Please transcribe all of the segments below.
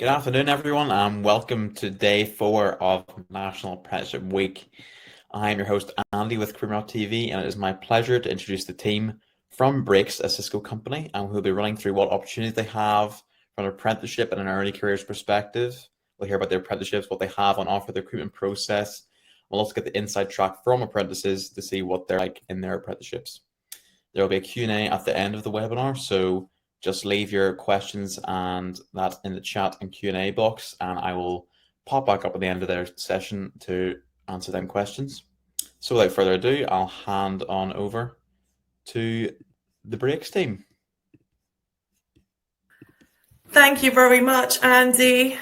Good afternoon, everyone, and welcome to day 4 of National Apprenticeship Week. I'm your host, Andy, with Creamer TV, and it is my pleasure to introduce the team from Brakes, a Sysco company, and we'll be running through what opportunities they have from an apprenticeship and an early careers perspective. We'll hear about their apprenticeships, what they have on offer, the recruitment process. We'll also get the inside track from apprentices to see what they're like in their apprenticeships. There will be a Q&A at the end of the webinar, so just leave your questions and that in the chat and Q&A box, and I will pop back up at the end of their session to answer them questions. So without further ado, I'll hand on over to the Brakes team. Thank you very much, Andy.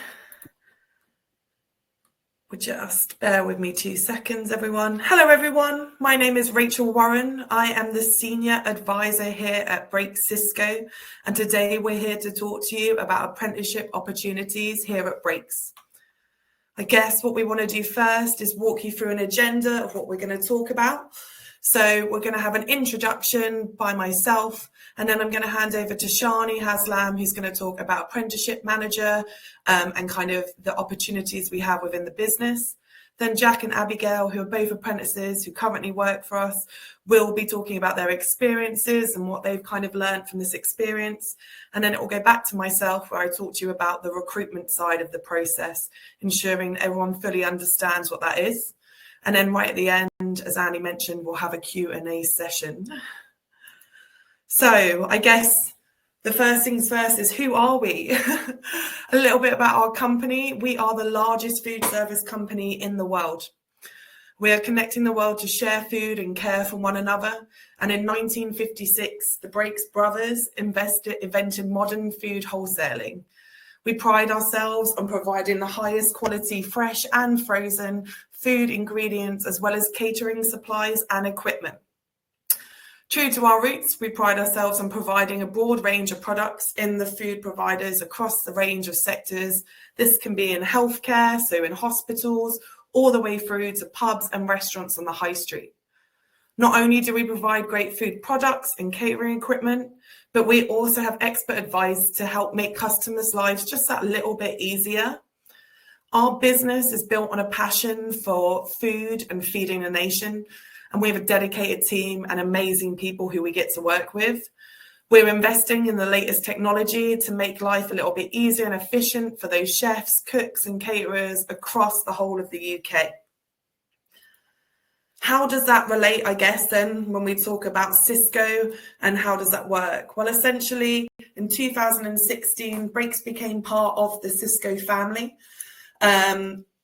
Just bear with me 2 seconds, everyone. Hello, everyone. My name is Rachel Warren. I am the Senior Advisor here at Brakes Sysco, and today we're here to talk to you about apprenticeship opportunities here at Brakes. I guess what we want to do first is walk you through an agenda of what we're going to talk about. So we're going to have an introduction by myself, and then I'm going to hand over to Shani Haslam, who's going to talk about apprenticeship manager and kind of the opportunities we have within the business. Then Jack and Abigail, who are both apprentices who currently work for us, will be talking about their experiences and what they've kind of learned from this experience. And then it will go back to myself, where I talk to you about the recruitment side of the process, ensuring that everyone fully understands what that is. And then right at the end, as Andy mentioned, we'll have a Q&A session. So I guess the first things first is, who are we? A little bit about our company. We are the largest food service company in the world. We are connecting the world to share food and care for one another. And in 1956, the Brakes brothers invented modern food wholesaling. We pride ourselves on providing the highest quality fresh and frozen food ingredients, as well as catering supplies and equipment. True to our roots, we pride ourselves on providing a broad range of products in the food providers across the range of sectors. This can be in healthcare, so in hospitals, all the way through to pubs and restaurants on the high street. Not only do we provide great food products and catering equipment, but we also have expert advice to help make customers' lives just that little bit easier. Our business is built on a passion for food and feeding the nation, and we have a dedicated team and amazing people who we get to work with. We're investing in the latest technology to make life a little bit easier and efficient for those chefs, cooks, and caterers across the whole of the UK. How does that relate, I guess, then, when we talk about Sysco and how does that work? Well, essentially, in 2016, Brakes became part of the Sysco family.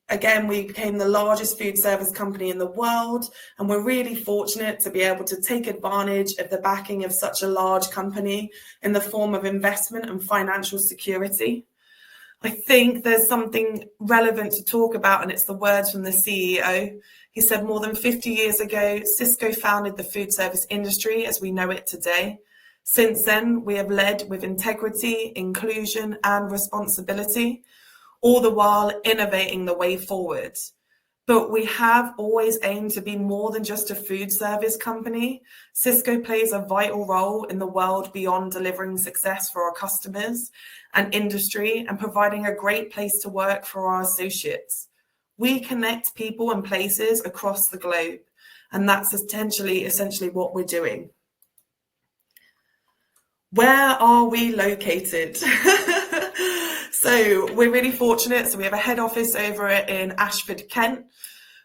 Again, we became the largest food service company in the world, and we're really fortunate to be able to take advantage of the backing of such a large company in the form of investment and financial security. I think there's something relevant to talk about, and it's the words from the CEO. He said more than 50 years ago, Sysco founded the food service industry as we know it today. Since then, we have led with integrity, inclusion, and responsibility, all the while innovating the way forward. But we have always aimed to be more than just a food service company. Sysco plays a vital role in the world beyond delivering success for our customers and industry and providing a great place to work for our associates. We connect people and places across the globe, and that's essentially what we're doing. Where are we located? So we're really fortunate. So we have a head office over in Ashford, Kent.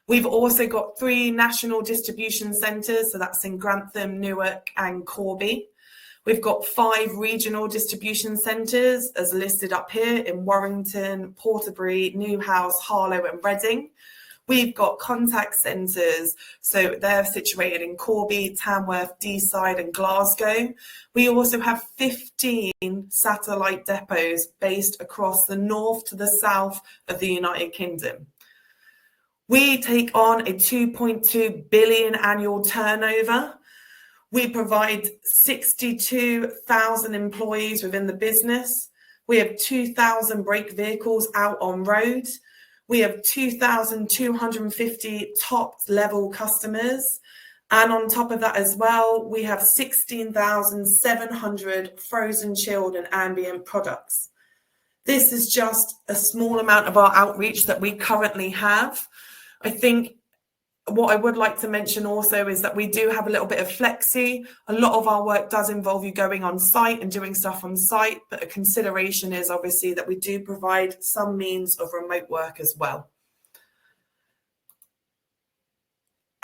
We've also got 3 national distribution centres. So that's in Grantham, Newark and Corby. We've got 5 regional distribution centres as listed up here in Warrington, Porterbury, Newhouse, Harlow and Reading. We've got contact centres, so they're situated in Corby, Tamworth, Deeside and Glasgow. We also have 15 satellite depots based across the north to the south of the United Kingdom. We take on a 2.2 billion annual turnover. We provide 62,000 employees within the business. We have 2,000 brake vehicles out on road. We have 2,250 top level customers. And on top of that as well, we have 16,700 frozen, chilled and ambient products. This is just a small amount of our outreach that we currently have. I think what I would like to mention also is that we do have a little bit of flexi. A lot of our work does involve you going on site and doing stuff on site, but a consideration is obviously that we do provide some means of remote work as well.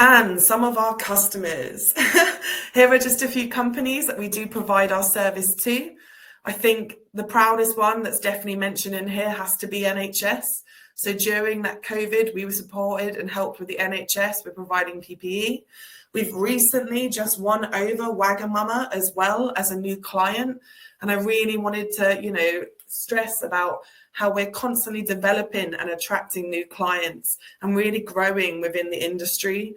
And some of our customers. Here are just a few companies that we do provide our service to. I think the proudest one that's definitely mentioned in here has to be NHS. So during that COVID, we were supported and helped with the NHS with providing PPE. We've recently just won over Wagamama as well as a new client. And I really wanted to, stress about how we're constantly developing and attracting new clients and really growing within the industry.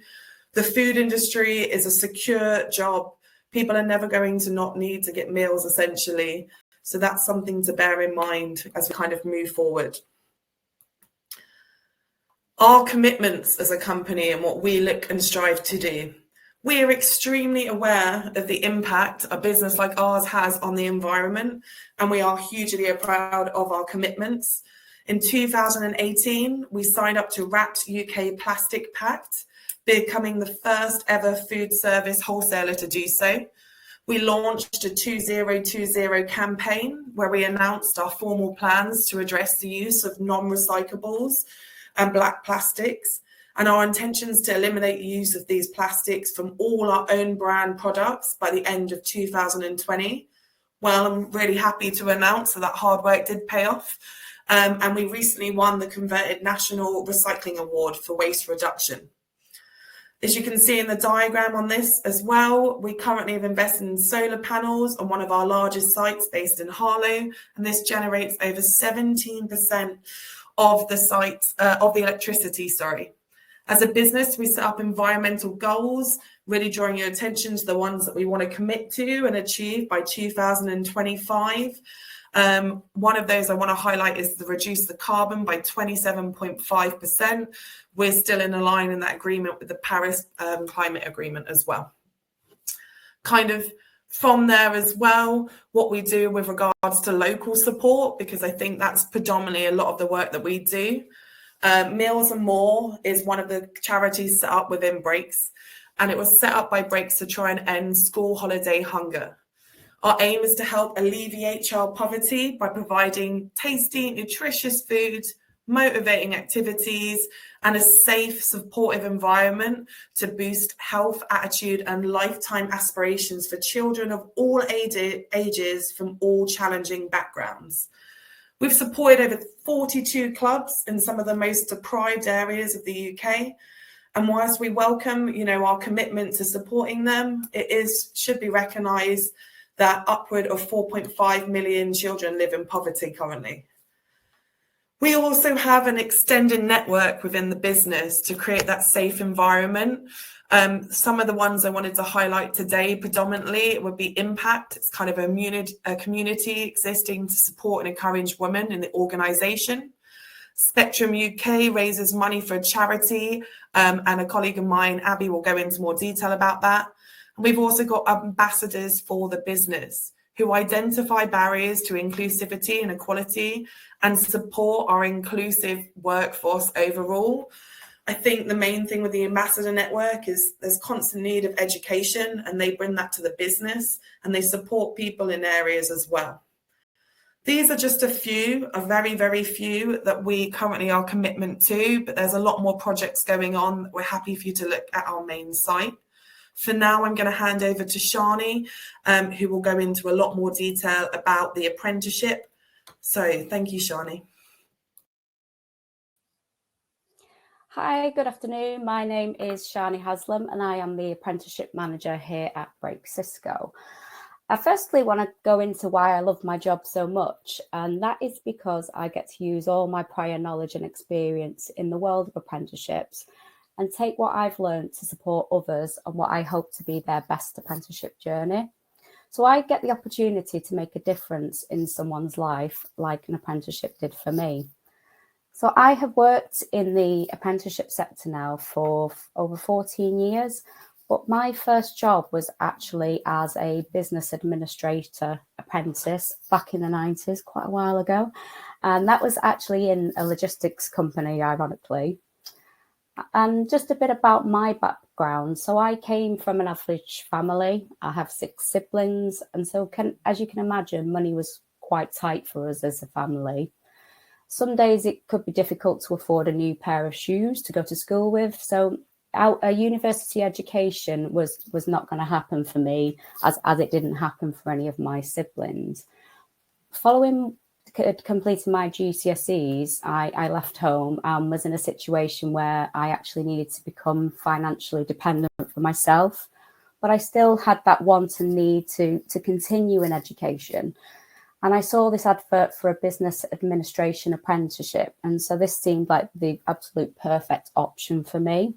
The food industry is a secure job. People are never going to not need to get meals, essentially. So that's something to bear in mind as we kind of move forward. Our commitments as a company and what we look and strive to do. We are extremely aware of the impact a business like ours has on the environment, and we are hugely proud of our commitments. In 2018, we signed up to Wrapped UK Plastic Pact, becoming the first ever food service wholesaler to do so. We launched a 2020 campaign where we announced our formal plans to address the use of non-recyclables and black plastics, and our intentions to eliminate the use of these plastics from all our own brand products by the end of 2020. Well, I'm really happy to announce that hard work did pay off, and we recently won the Converted National Recycling Award for waste reduction. As you can see in the diagram on this as well, we currently have invested in solar panels on one of our largest sites based in Harlow, and this generates over 17% of the electricity. As a business, we set up environmental goals, really drawing your attention to the ones that we want to commit to and achieve by 2025. One of those I want to highlight is to reduce the carbon by 27.5%. We're still in line in that agreement with the Paris Climate Agreement as well. Kind of from there as well, what we do with regards to local support, because I think that's predominantly a lot of the work that we do. Meals and More is one of the charities set up within Brakes, and it was set up by Brakes to try and end school holiday hunger. Our aim is to help alleviate child poverty by providing tasty, nutritious food, motivating activities, and a safe, supportive environment to boost health, attitude, and lifetime aspirations for children of all ages from all challenging backgrounds. We've supported over 42 clubs in some of the most deprived areas of the UK. And whilst we welcome, our commitment to supporting them, should be recognised that upward of 4.5 million children live in poverty currently. We also have an extended network within the business to create that safe environment. Some of the ones I wanted to highlight today predominantly would be Impact. It's kind of a community existing to support and encourage women in the organisation. Spectrum UK raises money for a charity, and a colleague of mine, Abby, will go into more detail about that. And we've also got ambassadors for the business who identify barriers to inclusivity and equality and support our inclusive workforce overall. I think the main thing with the ambassador network is there's constant need of education, and they bring that to the business, and they support people in areas as well. These are just a very, very few that we currently are commitment to, but there's a lot more projects going on. We're happy for you to look at our main site. For now, I'm going to hand over to Shani, who will go into a lot more detail about the apprenticeship. So thank you, Shani. Hi, good afternoon. My name is Shani Haslam, and I am the apprenticeship manager here at Brakes Sysco. I firstly want to go into why I love my job so much, and that is because I get to use all my prior knowledge and experience in the world of apprenticeships and take what I've learned to support others on what I hope to be their best apprenticeship journey. So I get the opportunity to make a difference in someone's life like an apprenticeship did for me. So I have worked in the apprenticeship sector now for over 14 years, but my first job was actually as a business administrator apprentice back in the 90s, quite a while ago. And that was actually in a logistics company, ironically. And just a bit about my background. So I came from an average family. I have 6 siblings. And so as you can imagine, money was quite tight for us as a family. Some days it could be difficult to afford a new pair of shoes to go to school with. So a university education was not going to happen for me, as it didn't happen for any of my siblings. Following completing my GCSEs, I left home and was in a situation where I actually needed to become financially dependent for myself. But I still had that want and need to continue in education. And I saw this advert for a business administration apprenticeship. And so this seemed like the absolute perfect option for me.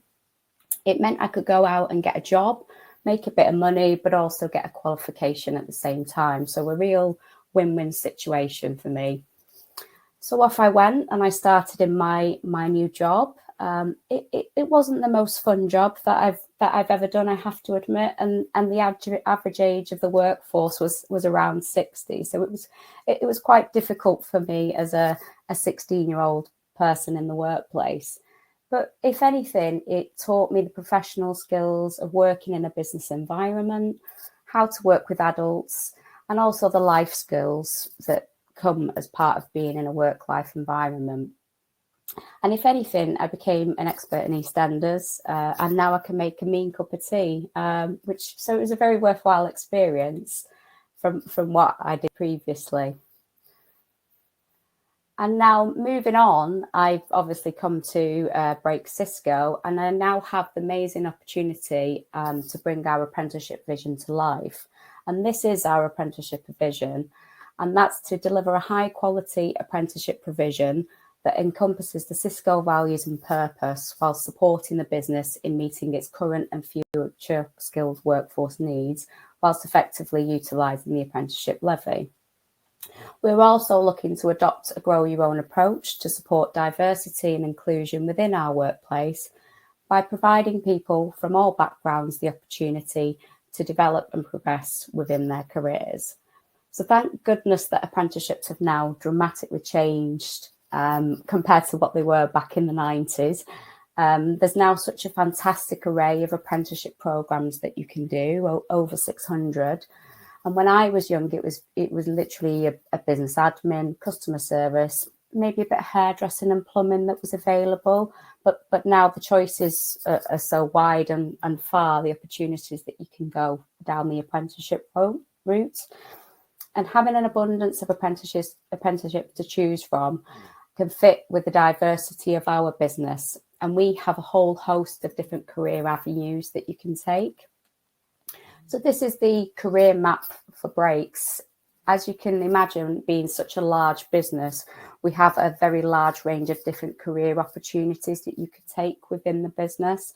It meant I could go out and get a job, make a bit of money, but also get a qualification at the same time. So a real win-win situation for me. So off I went and I started in my new job. It wasn't the most fun job that I've ever done, I have to admit, and the average age of the workforce was around 60. So it was quite difficult for me as a 16-year-old person in the workplace. But if anything, it taught me the professional skills of working in a business environment, how to work with adults, and also the life skills that come as part of being in a work-life environment. And if anything, I became an expert in EastEnders, and now I can make a mean cup of tea, so it was a very worthwhile experience from what I did previously. And now moving on, I've obviously come to Brakes Sysco, and I now have the amazing opportunity to bring our apprenticeship vision to life. And this is our apprenticeship vision, and that's to deliver a high quality apprenticeship provision that encompasses the Sysco values and purpose while supporting the business in meeting its current and future skilled workforce needs, whilst effectively utilising the apprenticeship levy. We're also looking to adopt a grow your own approach to support diversity and inclusion within our workplace by providing people from all backgrounds the opportunity to develop and progress within their careers. So thank goodness that apprenticeships have now dramatically changed compared to what they were back in the 90s. There's now such a fantastic array of apprenticeship programs that you can do, over 600. And when I was young, it was literally a business admin, customer service, maybe a bit of hairdressing and plumbing that was available. But now the choices are so wide and far, the opportunities that you can go down the apprenticeship route. And having an abundance of apprenticeships to choose from can fit with the diversity of our business. And we have a whole host of different career avenues that you can take. So this is the career map for Brakes. As you can imagine, being such a large business, we have a very large range of different career opportunities that you could take within the business.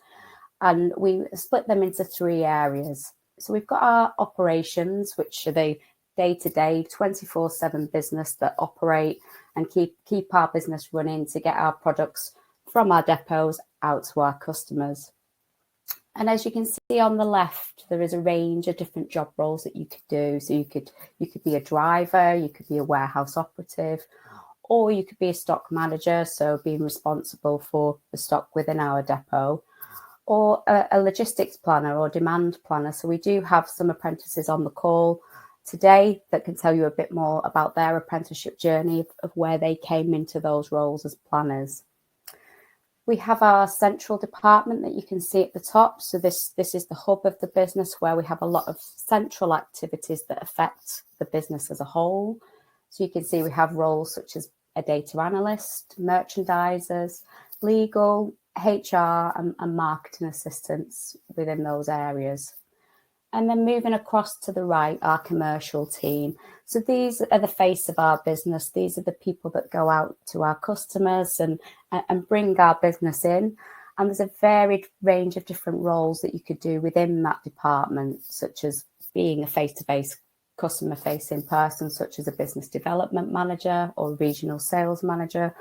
And we split them into 3 areas. So we've got our operations, which are the day-to-day 24/7 business that operate and keep our business running to get our products from our depots out to our customers. And as you can see on the left, there is a range of different job roles that you could do. So you could be a driver, you could be a warehouse operative, or you could be a stock manager, so being responsible for the stock within our depot, or a logistics planner or demand planner. So we do have some apprentices on the call today that can tell you a bit more about their apprenticeship journey of where they came into those roles as planners. We have our central department that you can see at the top. So this is the hub of the business where we have a lot of central activities that affect the business as a whole. So you can see we have roles such as a data analyst, merchandisers, legal, HR and marketing assistants within those areas. And then moving across to the right, our commercial team. So these are the face of our business. These are the people that go out to our customers and bring our business in. And there's a varied range of different roles that you could do within that department, such as being a face-to-face customer-facing person, such as a business development manager or regional sales manager,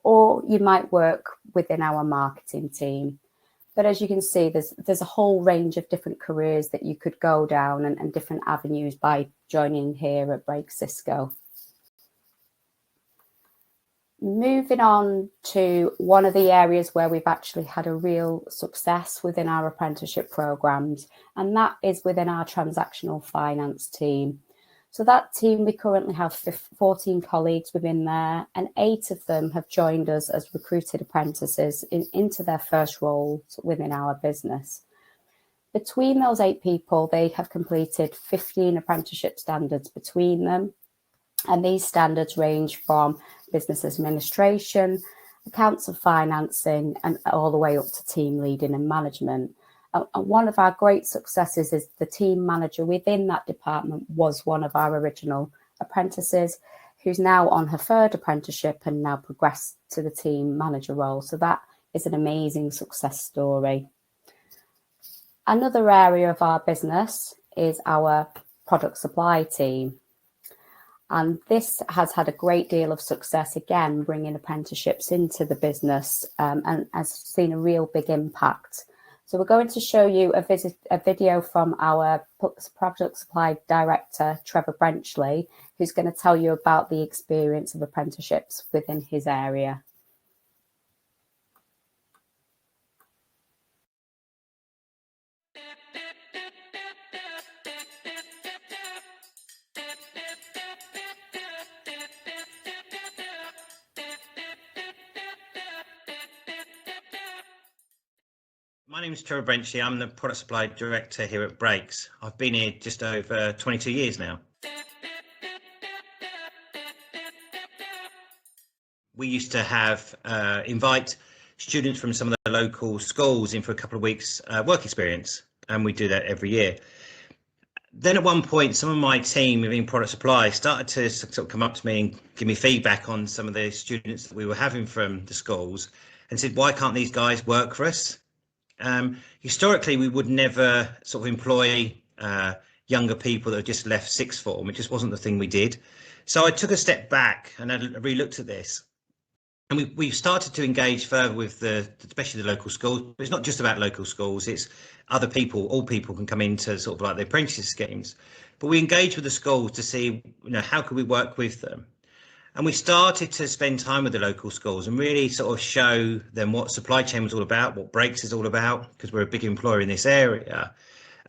or you might work within our marketing team. But as you can see, there's a whole range of different careers that you could go down and different avenues by joining here at Brakes Sysco. Moving on to one of the areas where we've actually had a real success within our apprenticeship programs, and that is within our transactional finance team. So that team, we currently have 14 colleagues within there, and 8 of them have joined us as recruited apprentices into their first roles within our business. Between those 8 people, they have completed 15 apprenticeship standards between them. And these standards range from business administration, accounts and financing, and all the way up to team leading and management. And one of our great successes is the team manager within that department was one of our original apprentices, who's now on her 3rd apprenticeship and now progressed to the team manager role. So that is an amazing success story. Another area of our business is our product supply team. And this has had a great deal of success, again, bringing apprenticeships into the business and has seen a real big impact. So we're going to show you a video from our product supply director, Trevor Brenchley, who's going to tell you about the experience of apprenticeships within his area. My name is Trevor Brenchley. I'm the product supply director here at Brakes. I've been here just over 22 years now. We used to have invite students from some of the local schools in for a couple of weeks work experience, and we do that every year. Then at one point, some of my team within product supply started to sort of come up to me and give me feedback on some of the students that we were having from the schools and said, why can't these guys work for us? Historically, we would never sort of employ younger people that had just left sixth form. It just wasn't the thing we did. So I took a step back and I re-looked at this. And we've started to engage further with especially the local schools. But it's not just about local schools, it's other people, all people can come into sort of like the apprentice schemes. But we engage with the schools to see, how could we work with them? And we started to spend time with the local schools and really sort of show them what supply chain was all about, what Brakes is all about, because we're a big employer in this area,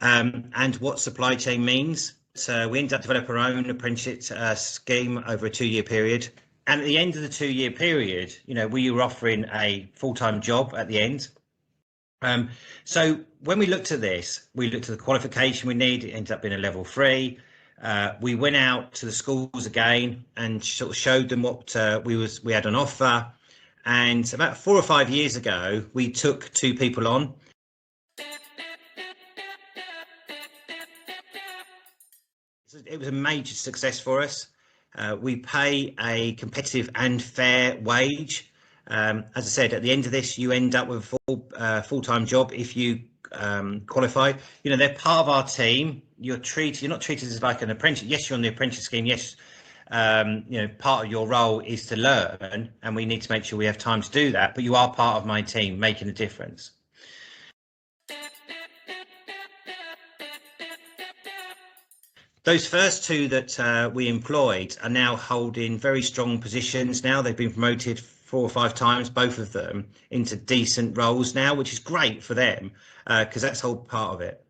and what supply chain means. So we ended up developing our own apprenticeship scheme over a 2-year period. And at the end of the 2-year period, we were offering a full-time job at the end. So when we looked at this, we looked at the qualification we need. It ended up being a level 3. We went out to the schools again and sort of showed them what we had on offer. And about 4 or 5 years ago, we took 2 people on. It was a major success for us. We pay a competitive and fair wage. As I said, at the end of this, you end up with a full-time job if you qualify. They're part of our team. You're not treated as like an apprentice. Yes, you're on the apprentice scheme. Yes, part of your role is to learn, and we need to make sure we have time to do that. But you are part of my team, making a difference. Those first 2 that we employed are now holding very strong positions. Now they've been promoted 4 or 5 times, both of them, into decent roles now, which is great for them because that's whole part of it.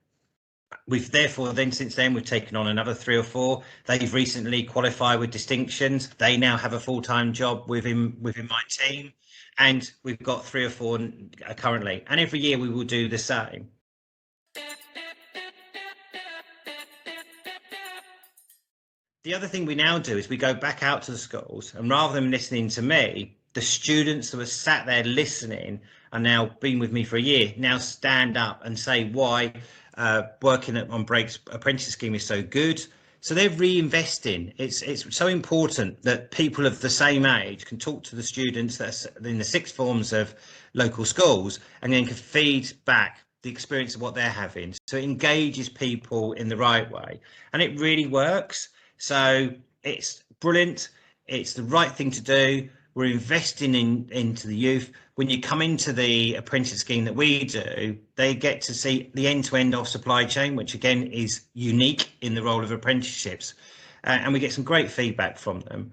We've therefore since then we've taken on another 3 or 4. They've recently qualified with distinctions. They now have a full-time job within my team, and we've got 3 or 4 currently. And every year we will do the same. The other thing we now do is we go back out to the schools, and rather than listening to me, the students that were sat there listening are now been with me for a year, now stand up and say why working on Brakes Apprentice Scheme is so good. So they're reinvesting. It's so important that people of the same age can talk to the students that's in the 6th forms of local schools and then can feed back the experience of what they're having. So it engages people in the right way, and it really works. So it's brilliant. It's the right thing to do. We're investing into the youth. When you come into the apprentice scheme that we do, they get to see the end-to-end of supply chain, which again is unique in the role of apprenticeships. And we get some great feedback from them.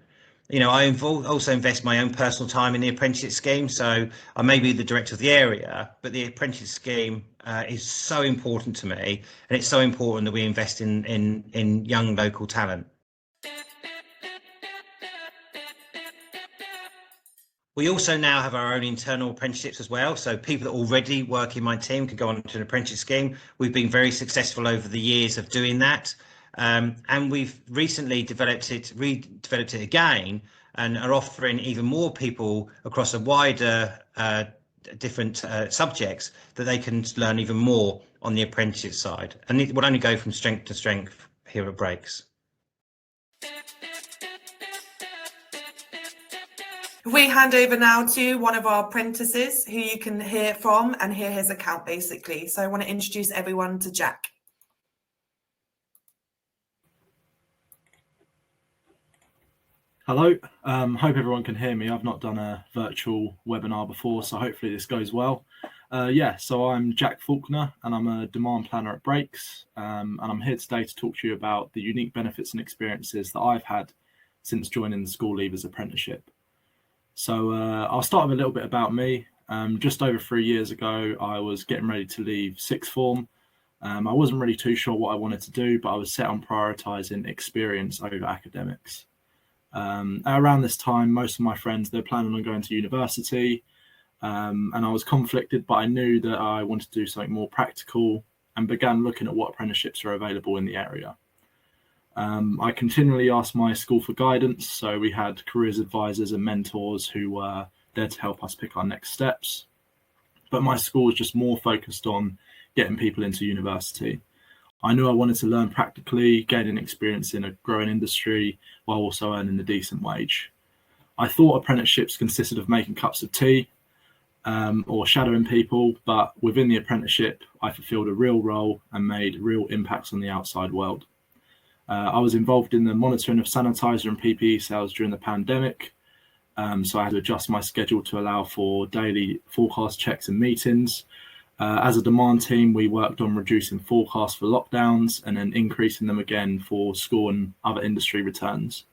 I also invest my own personal time in the apprenticeship scheme. So I may be the director of the area, but the apprenticeship scheme is so important to me, and it's so important that we invest in young local talent. We also now have our own internal apprenticeships as well. So people that already work in my team can go on to an apprenticeship scheme. We've been very successful over the years of doing that. And we've recently redeveloped it again, and are offering even more people across a wider different subjects that they can learn even more on the apprenticeship side. And it will only go from strength to strength here at Brakes. We hand over now to one of our apprentices who you can hear from and hear his account basically. So I want to introduce everyone to Jack. Hello, hope everyone can hear me. I've not done a virtual webinar before, so hopefully this goes well. So I'm Jack Faulkner and I'm a demand planner at Brakes, and I'm here today to talk to you about the unique benefits and experiences that I've had since joining the School Leavers Apprenticeship. So I'll start with a little bit about me. Just over 3 years ago, I was getting ready to leave sixth form. I wasn't really too sure what I wanted to do, but I was set on prioritising experience over academics. Around this time, most of my friends, they're planning on going to university, and I was conflicted, but I knew that I wanted to do something more practical and began looking at what apprenticeships are available in the area. I continually asked my school for guidance, so we had careers advisors and mentors who were there to help us pick our next steps. But my school was just more focused on getting people into university. I knew I wanted to learn practically, gaining experience in a growing industry while also earning a decent wage. I thought apprenticeships consisted of making cups of tea or shadowing people, but within the apprenticeship, I fulfilled a real role and made real impacts on the outside world. I was involved in the monitoring of sanitizer and PPE sales during the pandemic, so I had to adjust my schedule to allow for daily forecast checks and meetings. As a demand team, we worked on reducing forecasts for lockdowns and then increasing them again for school and other industry returns.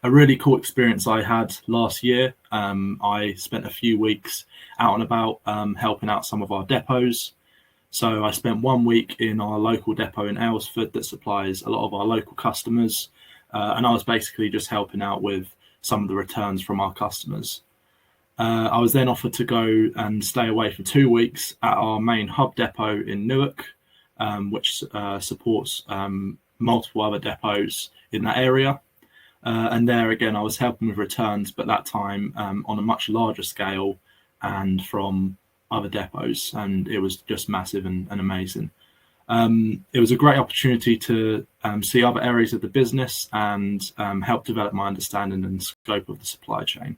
A really cool experience I had last year, I spent a few weeks out and about helping out some of our depots. So I spent 1 week in our local depot in Aylesford that supplies a lot of our local customers, and I was basically just helping out with some of the returns from our customers. I was then offered to go and stay away for 2 weeks at our main hub depot in Newark, which supports multiple other depots in that area. And there again, I was helping with returns, but that time on a much larger scale and from other depots, and it was just massive and amazing. It was a great opportunity to see other areas of the business and help develop my understanding and scope of the supply chain.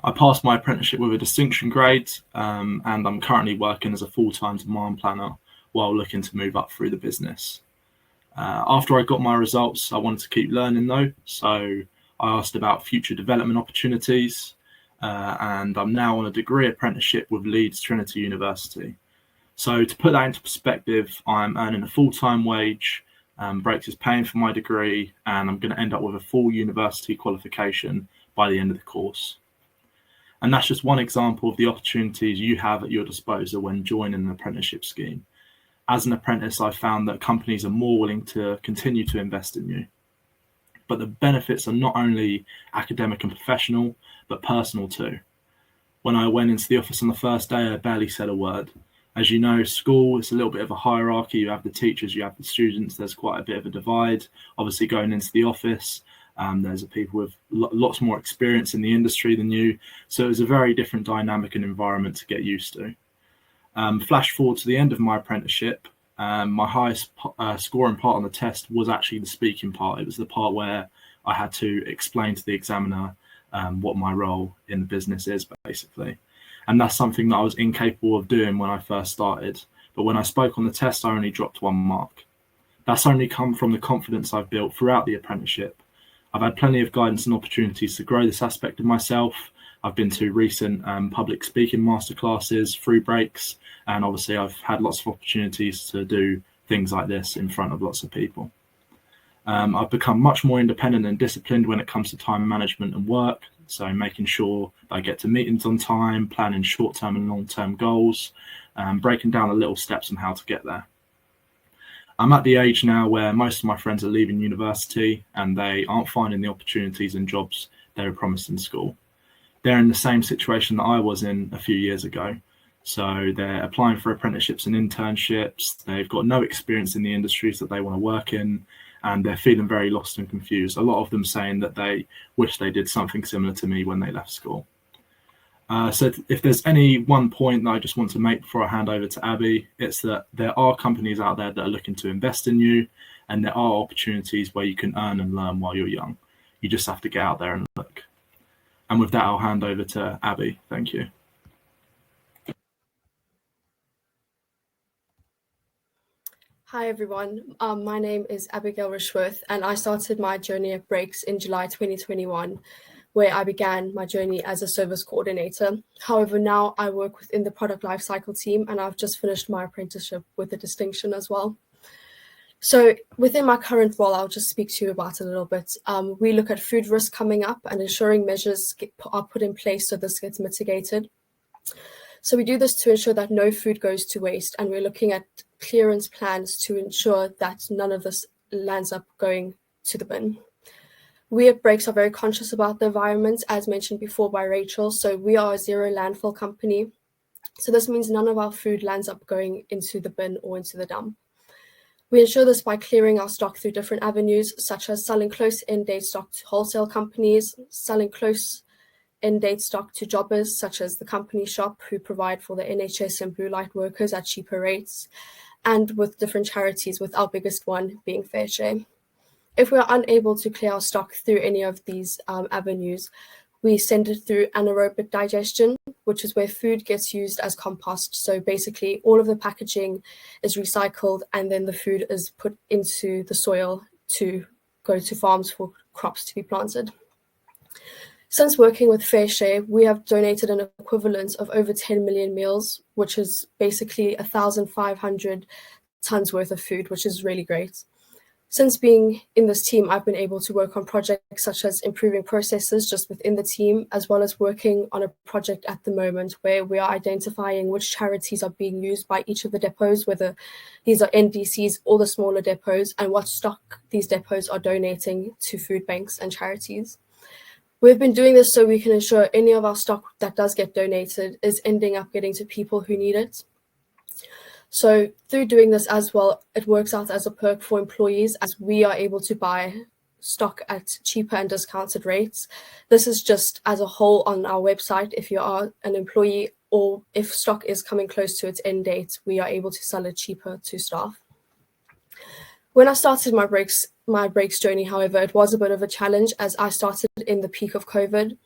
I passed my apprenticeship with a distinction grade, and I'm currently working as a full-time demand planner while looking to move up through the business. After I got my results, I wanted to keep learning though, so I asked about future development opportunities, and I'm now on a degree apprenticeship with Leeds Trinity University. So to put that into perspective, I'm earning a full-time wage, Brakes is paying for my degree, and I'm going to end up with a full university qualification by the end of the course. And that's just one example of the opportunities you have at your disposal when joining an apprenticeship scheme. As an apprentice, I've found that companies are more willing to continue to invest in you. But the benefits are not only academic and professional, but personal too. When I went into the office on the first day, I barely said a word. As you know, school is a little bit of a hierarchy. You have the teachers, you have the students. There's quite a bit of a divide. Obviously, going into the office, there's people with lots more experience in the industry than you. So it was a very different dynamic and environment to get used to. Flash forward to the end of my apprenticeship, my highest scoring part on the test was actually the speaking part. It was the part where I had to explain to the examiner what my role in the business is, basically. And that's something that I was incapable of doing when I first started. But when I spoke on the test, I only dropped 1 mark. That's only come from the confidence I've built throughout the apprenticeship. I've had plenty of guidance and opportunities to grow this aspect of myself. I've been to recent public speaking masterclasses through Brakes, and obviously I've had lots of opportunities to do things like this in front of lots of people. I've become much more independent and disciplined when it comes to time management and work. So making sure I get to meetings on time, planning short-term and long-term goals, breaking down the little steps on how to get there. I'm at the age now where most of my friends are leaving university and they aren't finding the opportunities and jobs they were promised in school. They're in the same situation that I was in a few years ago. So they're applying for apprenticeships and internships. They've got no experience in the industries that they want to work in, and they're feeling very lost and confused. A lot of them saying that they wish they did something similar to me when they left school. So if there's any one point that I just want to make before I hand over to Abby, it's that there are companies out there that are looking to invest in you, and there are opportunities where you can earn and learn while you're young. You just have to get out there and look. And with that, I'll hand over to Abby. Thank you. Hi everyone, my name is Abigail Rushworth and I started my journey at Brakes in July 2021, where I began my journey as a service coordinator. However, now I work within the product lifecycle team and I've just finished my apprenticeship with a distinction as well. So within my current role, I'll just speak to you about it a little bit. We look at food risk coming up and ensuring measures are put in place so this gets mitigated. So we do this to ensure that no food goes to waste, and we're looking at clearance plans to ensure that none of this lands up going to the bin. We at Brakes are very conscious about the environment, as mentioned before by Rachel. So we are a zero landfill company. So this means none of our food lands up going into the bin or into the dump. We ensure this by clearing our stock through different avenues, such as selling close end date stock to wholesale companies, selling close end date stock to jobbers such as the company shop who provide for the NHS and blue light workers at cheaper rates, and with different charities, with our biggest one being Fair Share. If we are unable to clear our stock through any of these avenues, we send it through anaerobic digestion, which is where food gets used as compost. So basically all of the packaging is recycled and then the food is put into the soil to go to farms for crops to be planted. Since working with Fair Share, we have donated an equivalent of over 10 million meals, which is basically 1,500 tons worth of food, which is really great. Since being in this team, I've been able to work on projects such as improving processes just within the team, as well as working on a project at the moment where we are identifying which charities are being used by each of the depots, whether these are NDCs or the smaller depots, and what stock these depots are donating to food banks and charities. We've been doing this so we can ensure any of our stock that does get donated is ending up getting to people who need it. So through doing this as well, it works out as a perk for employees as we are able to buy stock at cheaper and discounted rates. This is just as a whole on our website. If you are an employee or if stock is coming close to its end date, we are able to sell it cheaper to staff. When I started my Brakes journey, however, it was a bit of a challenge as I started in the peak of COVID.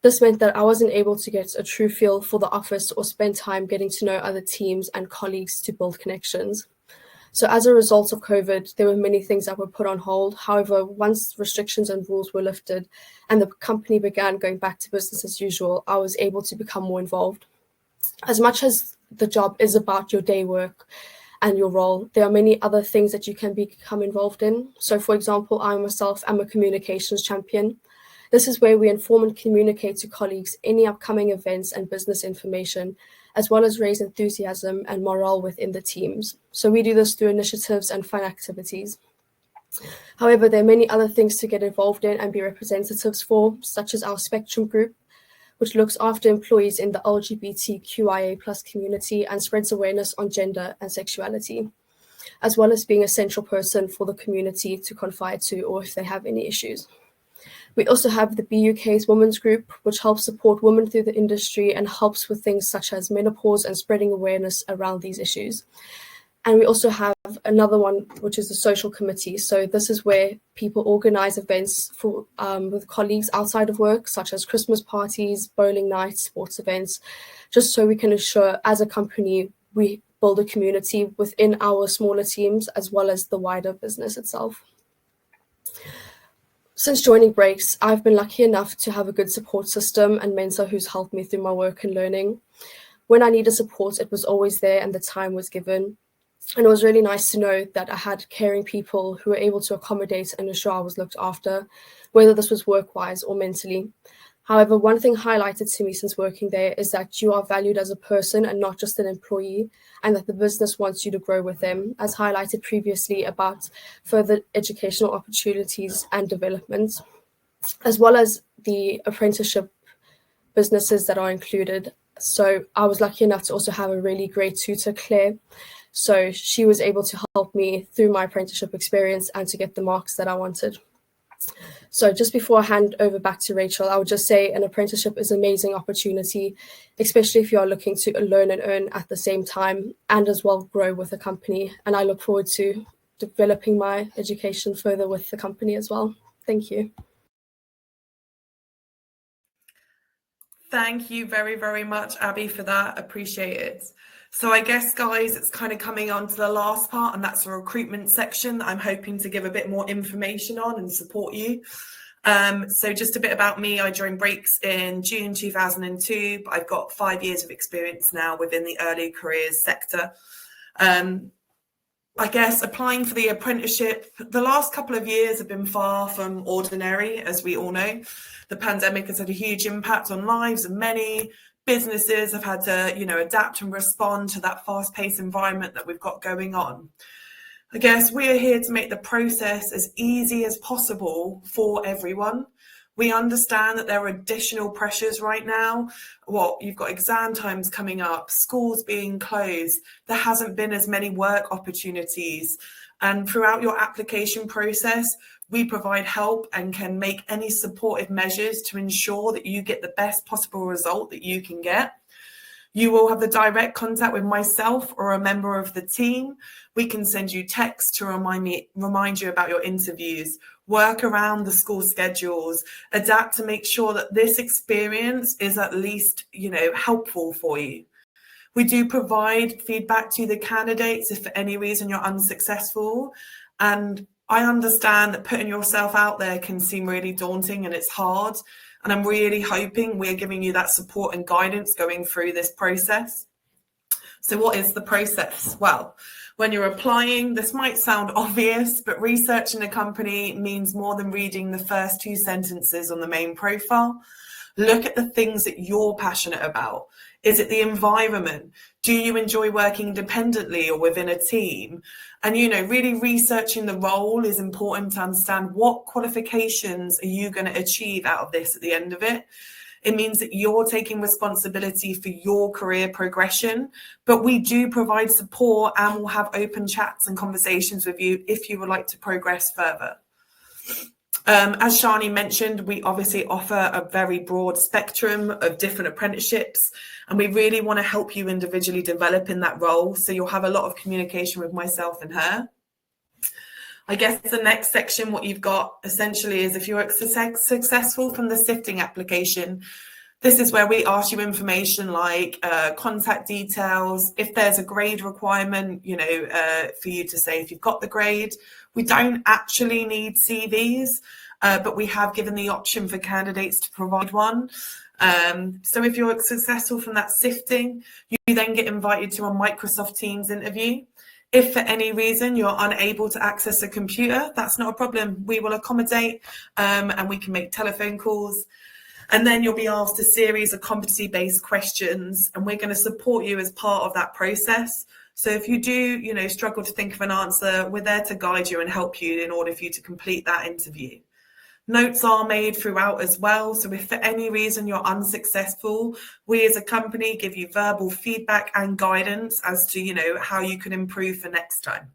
This meant that I wasn't able to get a true feel for the office or spend time getting to know other teams and colleagues to build connections. So as a result of COVID, there were many things that were put on hold. However, once restrictions and rules were lifted and the company began going back to business as usual, I was able to become more involved. As much as the job is about your day work and your role, there are many other things that you can become involved in. So for example, I myself am a communications champion. This is where we inform and communicate to colleagues any upcoming events and business information, as well as raise enthusiasm and morale within the teams. So we do this through initiatives and fun activities. However, there are many other things to get involved in and be representatives for, such as our Spectrum group, which looks after employees in the LGBTQIA+ community and spreads awareness on gender and sexuality, as well as being a central person for the community to confide to or if they have any issues. We also have the BUK's Women's Group, which helps support women through the industry and helps with things such as menopause and spreading awareness around these issues. And we also have another one, which is the social committee. So this is where people organize events for with colleagues outside of work, such as Christmas parties, bowling nights, sports events, just so we can ensure as a company, we build a community within our smaller teams, as well as the wider business itself. Since joining Brakes, I've been lucky enough to have a good support system and mentor who's helped me through my work and learning. When I needed support, it was always there and the time was given. And it was really nice to know that I had caring people who were able to accommodate and ensure I was looked after, whether this was work-wise or mentally. However, one thing highlighted to me since working there is that you are valued as a person and not just an employee, and that the business wants you to grow with them, as highlighted previously about further educational opportunities and development, as well as the apprenticeship businesses that are included. So I was lucky enough to also have a really great tutor, Claire. So she was able to help me through my apprenticeship experience and to get the marks that I wanted. So just before I hand over back to Rachel, I would just say an apprenticeship is an amazing opportunity, especially if you are looking to learn and earn at the same time, and as well grow with a company. And I look forward to developing my education further with the company as well. Thank you. Thank you very, very much, Abby, for that. Appreciate it. So I guess, guys, it's kind of coming on to the last part, and that's the recruitment section that I'm hoping to give a bit more information on and support you. So just a bit about me. I joined Brakes in June 2002, but I've got 5 years of experience now within the early careers sector. I guess applying for the apprenticeship, the last couple of years have been far from ordinary, as we all know. The pandemic has had a huge impact on lives of many. Businesses have had to, adapt and respond to that fast-paced environment that we've got going on. I guess we are here to make the process as easy as possible for everyone. We understand that there are additional pressures right now. You've got exam times coming up, schools being closed. There hasn't been as many work opportunities. And throughout your application process, we provide help and can make any supportive measures to ensure that you get the best possible result that you can get. You will have the direct contact with myself or a member of the team. We can send you texts to remind you about your interviews, work around the school schedules, adapt to make sure that this experience is at least, helpful for you. We do provide feedback to the candidates if for any reason you're unsuccessful. And I understand that putting yourself out there can seem really daunting and it's hard. And I'm really hoping we're giving you that support and guidance going through this process. So what is the process? Well, when you're applying, this might sound obvious, but researching a company means more than reading the first 2 sentences on the main profile. Look at the things that you're passionate about. Is it the environment? Do you enjoy working independently or within a team? And, really researching the role is important to understand what qualifications are you going to achieve out of this at the end of it. It means that you're taking responsibility for your career progression, but we do provide support and we'll have open chats and conversations with you if you would like to progress further. As Shani mentioned, we obviously offer a very broad spectrum of different apprenticeships, and we really want to help you individually develop in that role. So you'll have a lot of communication with myself and her. I guess the next section, what you've got essentially is if you're successful from the sifting application, this is where we ask you information like contact details, if there's a grade requirement, for you to say if you've got the grade. We don't actually need CVs, but we have given the option for candidates to provide one. So if you're successful from that sifting, you then get invited to a Microsoft Teams interview. If for any reason you're unable to access a computer, that's not a problem. We will accommodate and we can make telephone calls. And then you'll be asked a series of competency-based questions, and we're going to support you as part of that process. So if you do, struggle to think of an answer, we're there to guide you and help you in order for you to complete that interview. Notes are made throughout as well. So if for any reason you're unsuccessful, we as a company give you verbal feedback and guidance as to, how you can improve for next time.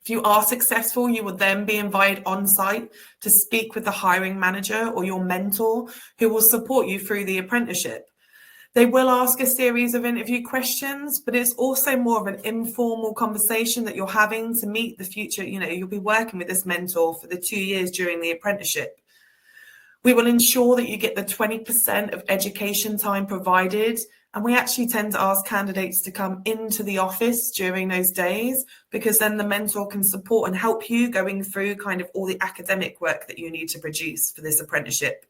If you are successful, you will then be invited on site to speak with the hiring manager or your mentor who will support you through the apprenticeship. They will ask a series of interview questions, but it's also more of an informal conversation that you're having to meet the future. You'll be working with this mentor for the 2 years during the apprenticeship. We will ensure that you get the 20% of education time provided. And we actually tend to ask candidates to come into the office during those days, because then the mentor can support and help you going through kind of all the academic work that you need to produce for this apprenticeship.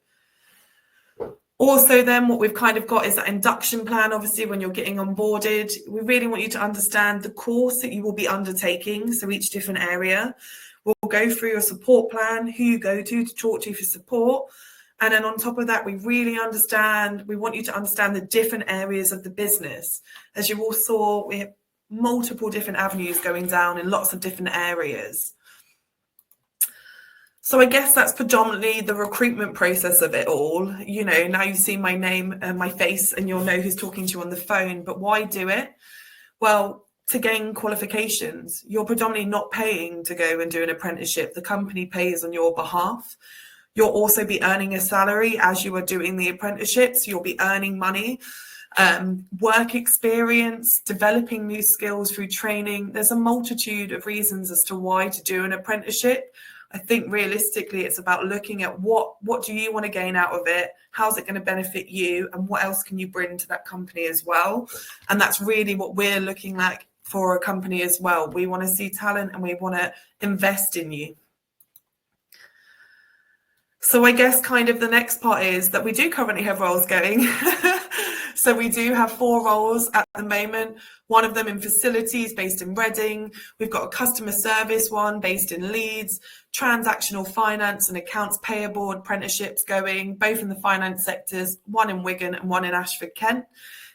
Also then what we've kind of got is that induction plan. Obviously, when you're getting onboarded, we really want you to understand the course that you will be undertaking. So each different area. We'll go through your support plan, who you go to talk to for support. And then on top of that, we want you to understand the different areas of the business. As you all saw, we have multiple different avenues going down in lots of different areas. So I guess that's predominantly the recruitment process of it all. You know, now you see my name and my face and you'll know who's talking to you on the phone, but why do it? Well, to gain qualifications. You're predominantly not paying to go and do an apprenticeship. The company pays on your behalf. You'll also be earning a salary as you are doing the apprenticeships. You'll be earning money, work experience, developing new skills through training. There's a multitude of reasons as to why to do an apprenticeship. I think realistically, it's about looking at what do you want to gain out of it? How's it going to benefit you? And what else can you bring to that company as well? And that's really what we're looking like for a company as well. We want to see talent and we want to invest in you. So I guess kind of the next part is that we do currently have roles going. So we do have 4 roles at the moment, one of them in facilities based in Reading. We've got a customer service one based in Leeds, transactional finance and accounts payable apprenticeships going, both in the finance sectors, one in Wigan and one in Ashford, Kent.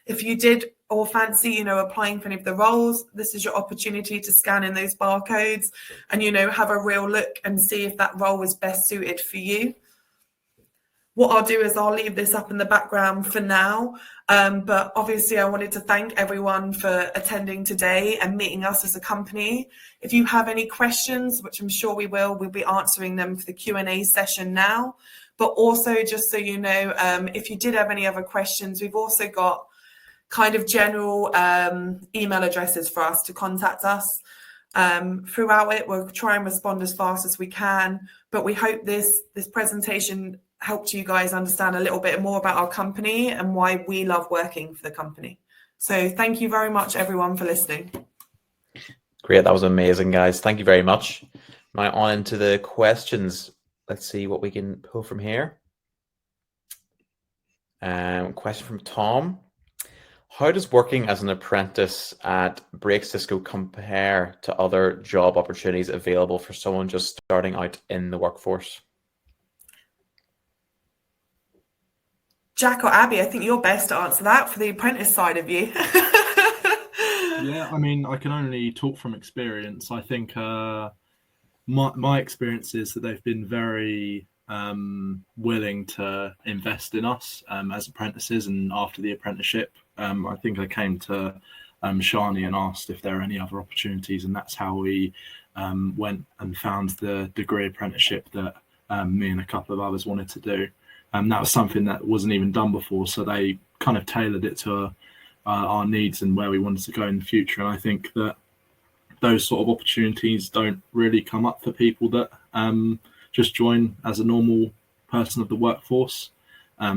If you did or fancy, you know, applying for any of the roles, this is your opportunity to scan in those barcodes and, you know, have a real look and see if that role is best suited for you. What I'll do is I'll leave this up in the background for now. But obviously I wanted to thank everyone for attending today and meeting us as a company. If you have any questions, which I'm sure we'll be answering them for the Q&A session now. But also, just so you know, if you did have any other questions, we've also got kind of general email addresses for us to contact us. Throughout it, we'll try and respond as fast as we can. But we hope this presentation helped you guys understand a little bit more about our company and why we love working for the company. So thank you very much, everyone, for listening. Great. That was amazing, guys. Thank you very much. Now on into the questions. Let's see what we can pull from here. Question from Tom. How does working as an apprentice at Brakes Sysco compare to other job opportunities available for someone just starting out in the workforce? Jack or Abby, I think you're best to answer that for the apprentice side of you. Yeah, I mean, I can only talk from experience. I think my experience is that they've been very willing to invest in us as apprentices, and after the apprenticeship, I think I came to Shani and asked if there are any other opportunities, and that's how we went and found the degree apprenticeship that me and a couple of others wanted to do. That was something that wasn't even done before, so they kind of tailored it to our needs and where we wanted to go in the future. And I think that those sort of opportunities don't really come up for people that just join as a normal person of the workforce.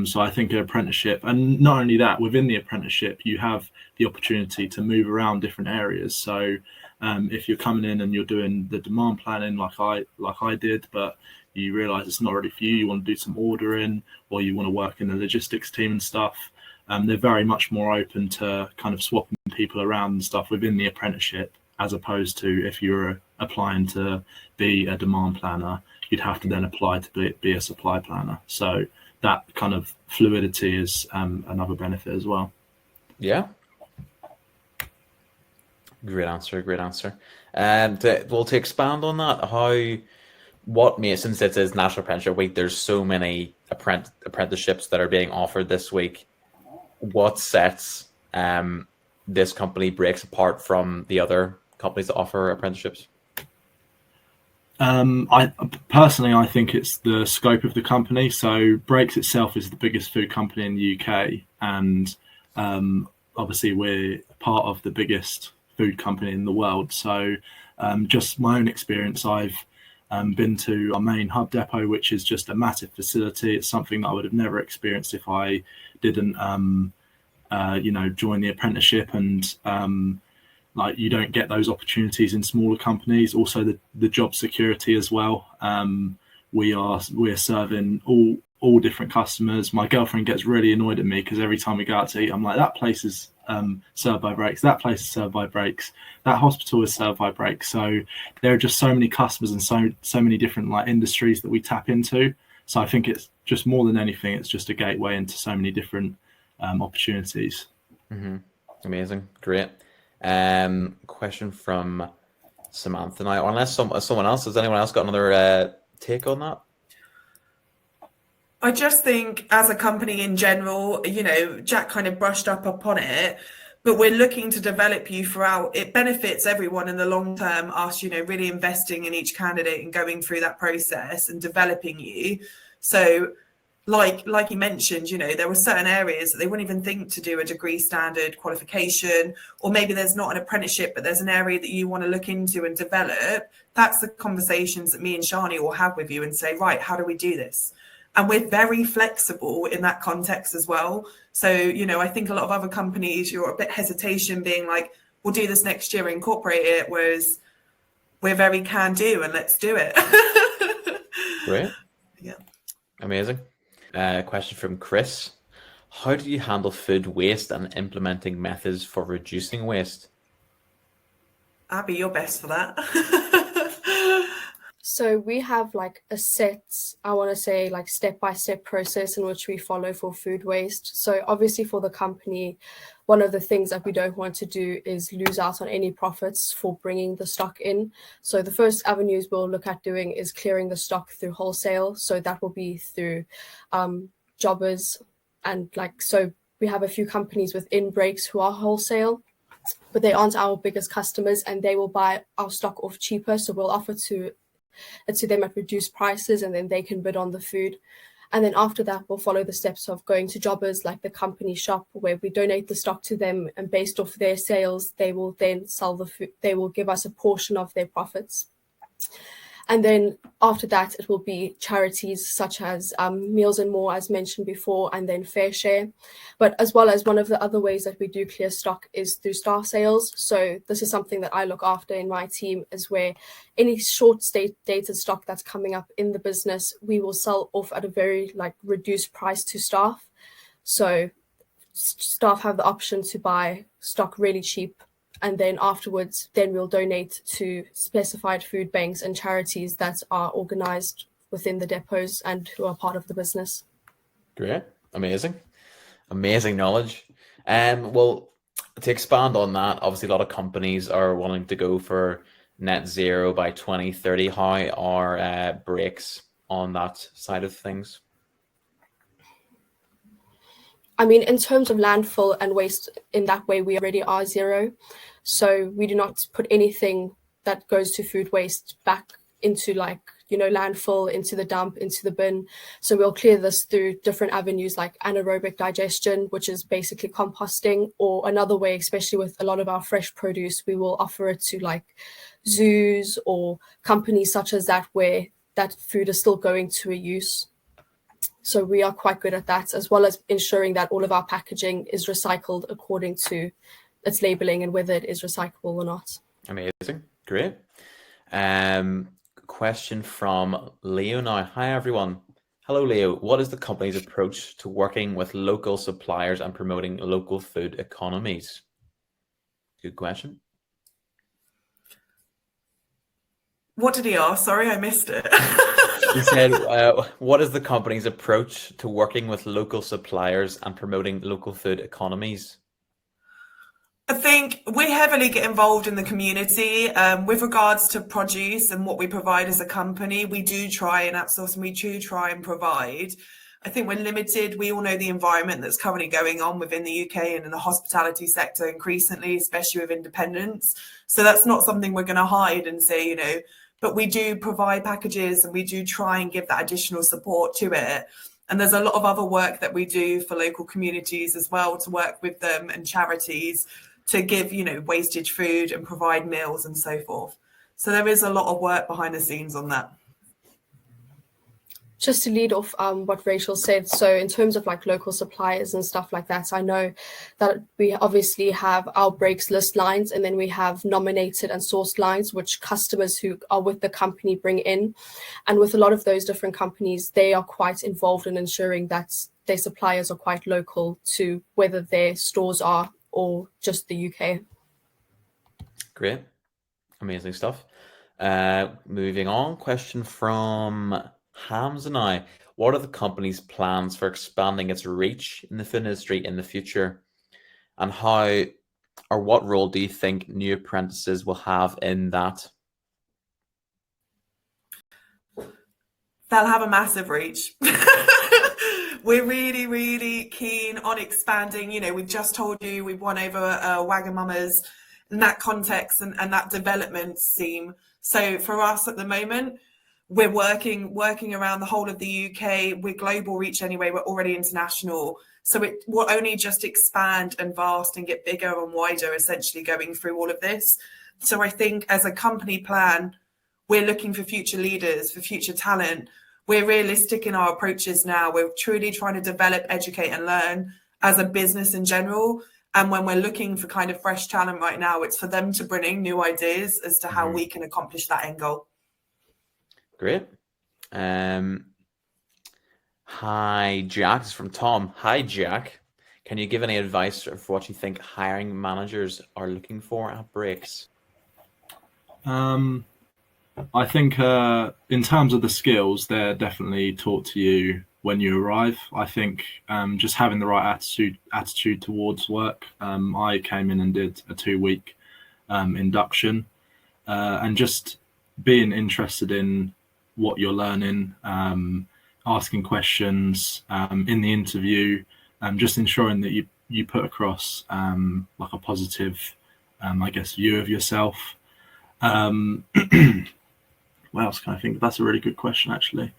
So I think an apprenticeship, and not only that, within the apprenticeship, you have the opportunity to move around different areas. So if you're coming in and you're doing the demand planning like I did, but you realize it's not really for you, you want to do some ordering, or you want to work in the logistics team and stuff, they're very much more open to kind of swapping people around and stuff within the apprenticeship, as opposed to if you're applying to be a demand planner, you'd have to then apply to be a supply planner. So that kind of fluidity is another benefit as well. Yeah. Great answer. And to expand on that, since it is National Apprenticeship Week, there's so many apprenticeships that are being offered this week. What sets this company Brakes apart from the other companies that offer apprenticeships? I think it's the scope of the company. So Brakes itself is the biggest food company in the UK, and obviously we're part of the biggest food company in the world. So just my own experience, I've been to our main hub depot, which is just a massive facility. It's something that I would have never experienced if I didn't join the apprenticeship, and you don't get those opportunities in smaller companies. Also the job security as well. We're serving all different customers. My girlfriend gets really annoyed at me because every time we go out to eat, I'm like, that place is served by Brakes, that place is served by Brakes, that hospital is served by Brakes. So there are just so many customers and so many different like industries that we tap into. So I think it's just more than anything, it's just a gateway into so many different opportunities. Mm-hmm. Amazing, great. Question from Samantha now. Unless someone else, has anyone else got another take on that? I just think as a company in general, Jack kind of brushed up upon it, but we're looking to develop you throughout. It benefits everyone in the long term, us, really investing in each candidate and going through that process and developing you. So like you mentioned, there were certain areas that they wouldn't even think to do a degree standard qualification, or maybe there's not an apprenticeship, but there's an area that you want to look into and develop. That's the conversations that me and Shani will have with you and say, right, how do we do this? And we're very flexible in that context as well. So, I think a lot of other companies, you're a bit hesitation being like, we'll do this next year, incorporate it, whereas we're very can do and let's do it. Great. Yeah. Amazing. Question from Chris. How do you handle food waste and implementing methods for reducing waste? Abby, you're best for that. So we have like a set, I want to say like step-by-step process in which we follow for food waste. So obviously for the company, one of the things that we don't want to do is lose out on any profits for bringing the stock in. So the first avenues we'll look at doing is clearing the stock through wholesale. So that will be through jobbers. And so we have a few companies within Brakes who are wholesale, but they aren't our biggest customers and they will buy our stock off cheaper. So we'll offer to them at reduced prices and then they can bid on the food. And then after that, we'll follow the steps of going to jobbers like the company shop where we donate the stock to them, and based off their sales, they will then sell the food. They will give us a portion of their profits. And then after that, it will be charities such as Meals and More, as mentioned before, and then Fair Share. But as well as one of the other ways that we do clear stock is through staff sales. So this is something that I look after in my team, is where any short dated stock that's coming up in the business, we will sell off at a very reduced price to staff. So staff have the option to buy stock really cheap. And then afterwards, then we'll donate to specified food banks and charities that are organised within the depots and who are part of the business. Great. Amazing knowledge. Well, to expand on that, obviously a lot of companies are wanting to go for net zero by 2030. How are Brakes on that side of things? I mean, in terms of landfill and waste, in that way, we already are zero. So we do not put anything that goes to food waste back into landfill, into the dump, into the bin. So we'll clear this through different avenues like anaerobic digestion, which is basically composting, or another way, especially with a lot of our fresh produce, we will offer it to zoos or companies such as that, where that food is still going to a use. So we are quite good at that, as well as ensuring that all of our packaging is recycled according to its labeling and whether it is recyclable or not. Amazing. Great. Question from Leo now. Hi, everyone. Hello, Leo. What is the company's approach to working with local suppliers and promoting local food economies? Good question. What did he ask? Sorry, I missed it. He said, what is the company's approach to working with local suppliers and promoting local food economies? I think we heavily get involved in the community with regards to produce and what we provide as a company. We do try and outsource and we do try and provide. I think we're limited. We all know the environment that's currently going on within the UK and in the hospitality sector increasingly, especially with independents. So that's not something we're going to hide and say, but we do provide packages and we do try and give that additional support to it. And there's a lot of other work that we do for local communities as well, to work with them and charities to give, wastage food and provide meals and so forth. So there is a lot of work behind the scenes on that. Just to lead off what Rachel said, so in terms of like local suppliers and stuff like that, I know that we obviously have our brakes list lines, and then we have nominated and sourced lines, which customers who are with the company bring in. And with a lot of those different companies, they are quite involved in ensuring that their suppliers are quite local to whether their stores are or just the UK. Great. Amazing stuff. Moving on, question from Hamza now. What are the company's plans for expanding its reach in the food industry in the future? And how or what role do you think new apprentices will have in that? They'll have a massive reach. We're really, really keen on expanding. You know, we've just told you we've won over Wagamamas in that context and that development scheme. So for us at the moment, we're working around the whole of the UK. We're global reach anyway. We're already international. So it will only just expand and vast and get bigger and wider, essentially going through all of this. So I think as a company plan, we're looking for future leaders, for future talent. We're realistic in our approaches now. We're truly trying to develop, educate, and learn as a business in general. And when we're looking for kind of fresh talent right now, it's for them to bring in new ideas as to how we can accomplish that end goal. Great. Hi, Jack. This is from Tom. Hi, Jack. Can you give any advice for what you think hiring managers are looking for at Brakes? I think in terms of the skills, they're definitely taught to you when you arrive. I think just having the right attitude towards work. I came in and did a 2-week induction, and just being interested in what you're learning, asking questions in the interview, just ensuring that you put across like a positive, I guess, view of yourself. What else can I think? That's a really good question, actually.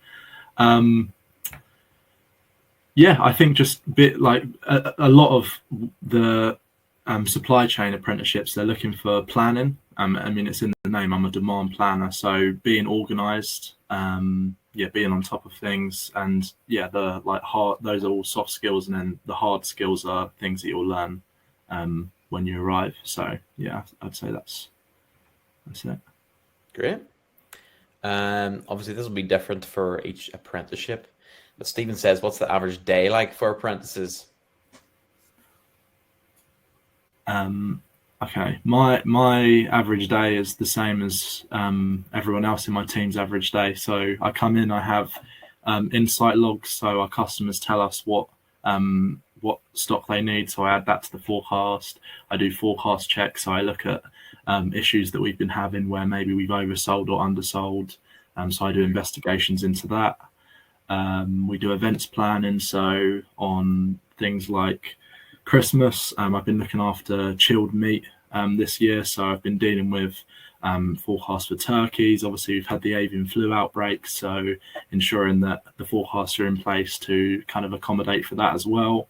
Yeah, I think just a lot of the supply chain apprenticeships, they're looking for planning. I mean, it's in the name. I'm a demand planner, so being organised, being on top of things, and those are all soft skills, and then the hard skills are things that you'll learn when you arrive. So yeah, I'd say that's it. Great. Obviously, this will be different for each apprenticeship. But Stephen says, what's the average day like for apprentices? Okay, my average day is the same as everyone else in my team's average day. So I come in, I have insight logs, so our customers tell us what stock they need. So I add that to the forecast. I do forecast checks. So I look at issues that we've been having where maybe we've oversold or undersold. So I do investigations into that. We do events planning. So on things like Christmas, I've been looking after chilled meat this year. So I've been dealing with forecasts for turkeys. Obviously, we've had the avian flu outbreak. So ensuring that the forecasts are in place to kind of accommodate for that as well.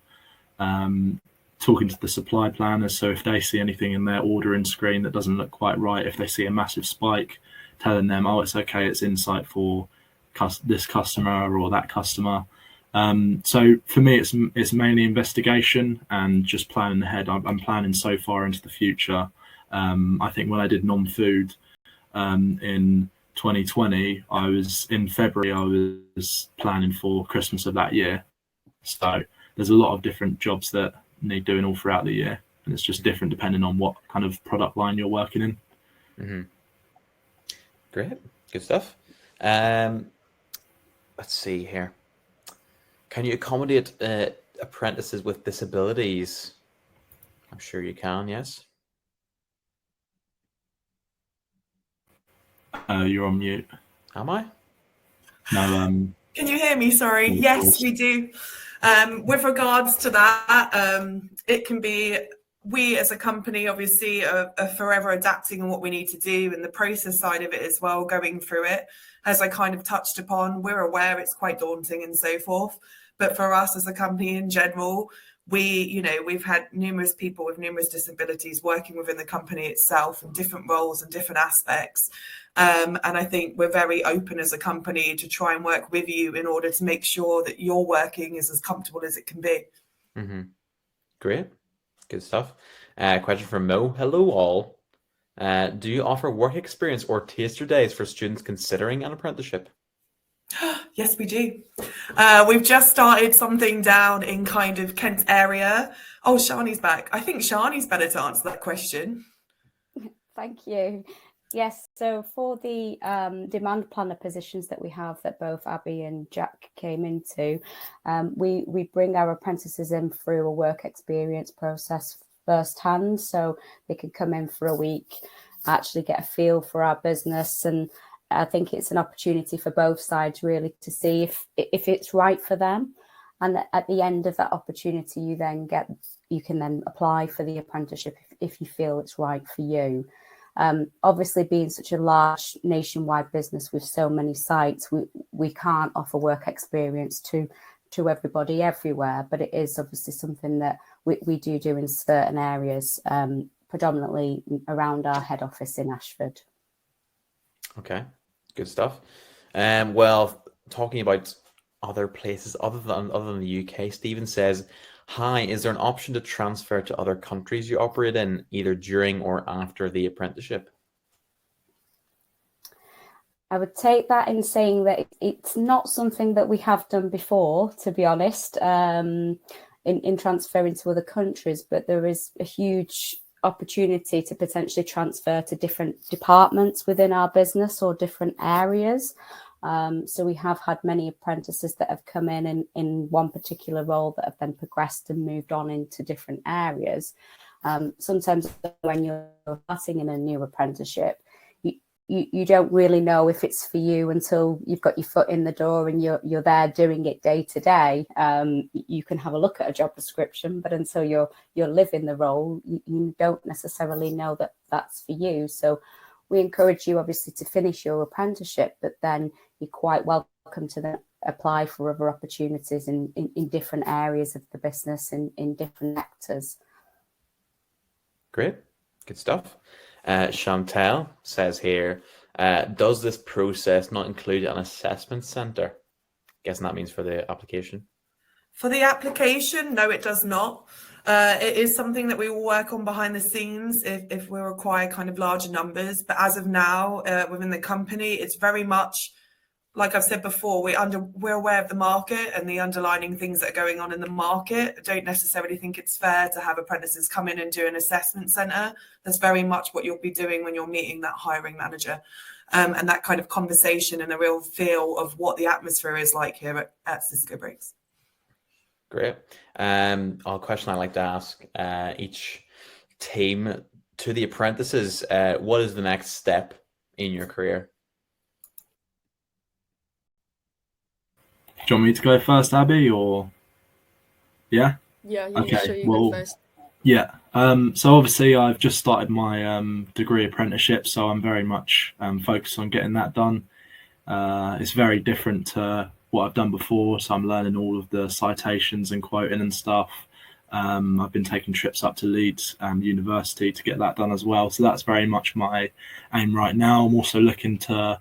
Talking to the supply planners, so if they see anything in their ordering screen that doesn't look quite right, if they see a massive spike, telling them, oh, it's okay, it's insight for this customer or that customer. So for me, it's mainly investigation and just planning ahead. I'm planning so far into the future. I think when I did non-food in 2020, in February, I was planning for Christmas of that year. So there's a lot of different jobs that need doing all throughout the year, and it's just different depending on what kind of product line you're working in. Mm-hmm. Great, good stuff. Let's see here. Can you accommodate apprentices with disabilities? I'm sure you can. Yes. You're on mute. Am I? No. Can you hear me? Sorry. Yes, we do. With regards to that, it can be, we as a company obviously are forever adapting on what we need to do, and the process side of it as well, going through it. As I kind of touched upon, we're aware it's quite daunting and so forth. But for us as a company in general, we've had numerous people with numerous disabilities working within the company itself in different roles and different aspects. And I think we're very open as a company to try and work with you in order to make sure that your working is as comfortable as it can be. Mm-hmm. Great. Good stuff. Question from Mo. Hello, all. Do you offer work experience or taster days for students considering an apprenticeship? Yes, we do. We've just started something down in kind of Kent area. Oh, Shani's back. I think Shani's better to answer that question. Thank you. Yes, so for the demand planner positions that we have that both Abby and Jack came into, we bring our apprentices in through a work experience process firsthand, so they can come in for a week, actually get a feel for our business, and I think it's an opportunity for both sides really to see if it's right for them. And at the end of that opportunity, you can then apply for the apprenticeship if you feel it's right for you. Obviously, being such a large nationwide business with so many sites, we can't offer work experience to everybody everywhere, but it is obviously something that we do in certain areas, predominantly around our head office in Ashford. Okay, good stuff. Well, talking about other places other than the UK, Stephen says, hi, is there an option to transfer to other countries you operate in, either during or after the apprenticeship? I would take that in saying that it's not something that we have done before, to be honest, in transferring to other countries, but there is a huge opportunity to potentially transfer to different departments within our business or different areas. So we have had many apprentices that have come in one particular role that have then progressed and moved on into different areas. Sometimes when you're starting in a new apprenticeship, you don't really know if it's for you until you've got your foot in the door and you're there doing it day to day. You can have a look at a job description, but until you're living the role, you don't necessarily know that that's for you. So we encourage you obviously to finish your apprenticeship, but then you're quite welcome to then apply for other opportunities in different areas of the business and in different sectors. Great, good stuff. Chantel says here, does this process not include an assessment centre? Guessing that means for the application. For the application, no, it does not. It is something that we will work on behind the scenes if we require kind of larger numbers. But as of now, within the company, it's very much, like I've said before, we're aware of the market and the underlying things that are going on in the market. I don't necessarily think it's fair to have apprentices come in and do an assessment centre. That's very much what you'll be doing when you're meeting that hiring manager, and that kind of conversation and a real feel of what the atmosphere is like here at Sysco Brakes. Great. A question I like to ask each team to the apprentices, what is the next step in your career? Do you want me to go first, Abby, or yeah? Yeah, Okay, sure, you well, go first. Yeah. So obviously I've just started my degree apprenticeship, so I'm very much focused on getting that done. It's very different to what I've done before, so I'm learning all of the citations and quoting and stuff. I've been taking trips up to Leeds University to get that done as well, so that's very much my aim right now. I'm also looking to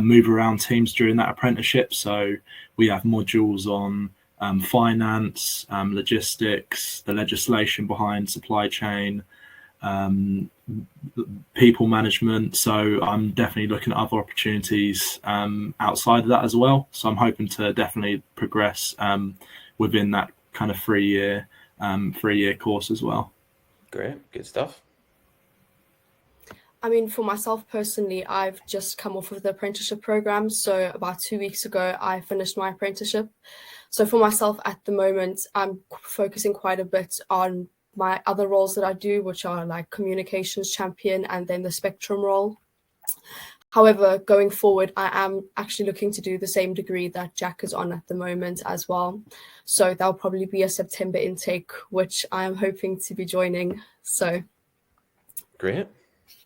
move around teams during that apprenticeship, so we have modules on finance, logistics, the legislation behind supply chain, people management. So I'm definitely looking at other opportunities outside of that as well. So I'm hoping to definitely progress within that kind of 3-year course as well. Great, good stuff. I mean, for myself personally, I've just come off of the apprenticeship program. So about 2 weeks ago, I finished my apprenticeship. So for myself at the moment, I'm focusing quite a bit on my other roles that I do, which are like communications champion and then the spectrum role. However, going forward, I am actually looking to do the same degree that Jack is on at the moment as well. So that'll probably be a September intake, which I am hoping to be joining. So great.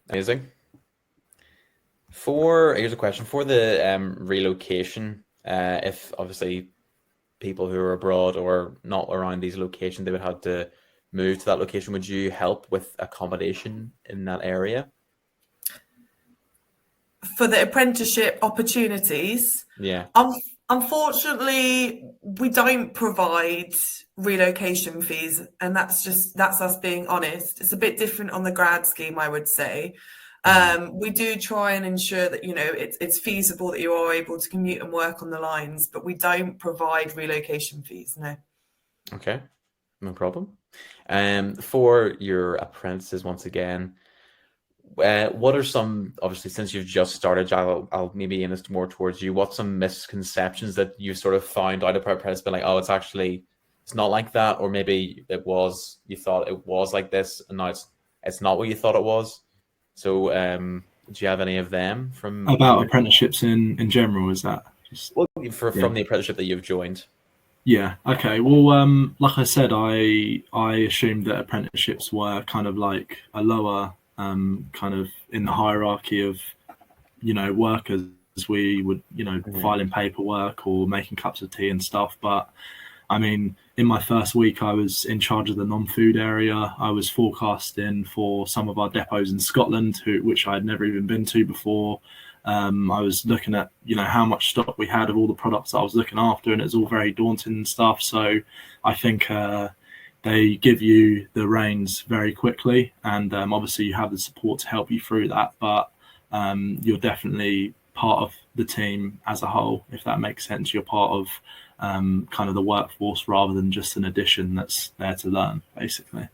Amazing. Here's a question for the relocation. If obviously people who are abroad or not around these locations, they would have to move to that location. Would you help with accommodation in that area? For the apprenticeship opportunities, Yeah. Unfortunately, we don't provide relocation fees, and that's us being honest. It's a bit different on the grad scheme, I would say. We do try and ensure that, you know, it's feasible that you are able to commute and work on the lines, but we don't provide relocation fees, no. Okay, no problem. For your apprentices, once again, what are some, obviously, since you've just started, I'll maybe aim this more towards you. What's some misconceptions that you've sort of found out about apprentice, been like, oh, it's not like that, or maybe you thought it was like this, and now it's not what you thought it was. So, do you have any of them from About apprenticeships in general? Is that just from the apprenticeship that you've joined? Yeah. Okay. Well, like I said, I assumed that apprenticeships were kind of like a lower, kind of in the hierarchy of, you know, workers. We would, you know, filing paperwork or making cups of tea and stuff. But I mean, in my first week, I was in charge of the non-food area. I was forecasting for some of our depots in Scotland, which I had never even been to before. I was looking at, you know, how much stock we had of all the products that I was looking after, and it's all very daunting and stuff. So I think they give you the reins very quickly, and obviously you have the support to help you through that. But you're definitely part of the team as a whole, if that makes sense. You're part of kind of the workforce rather than just an addition that's there to learn, basically.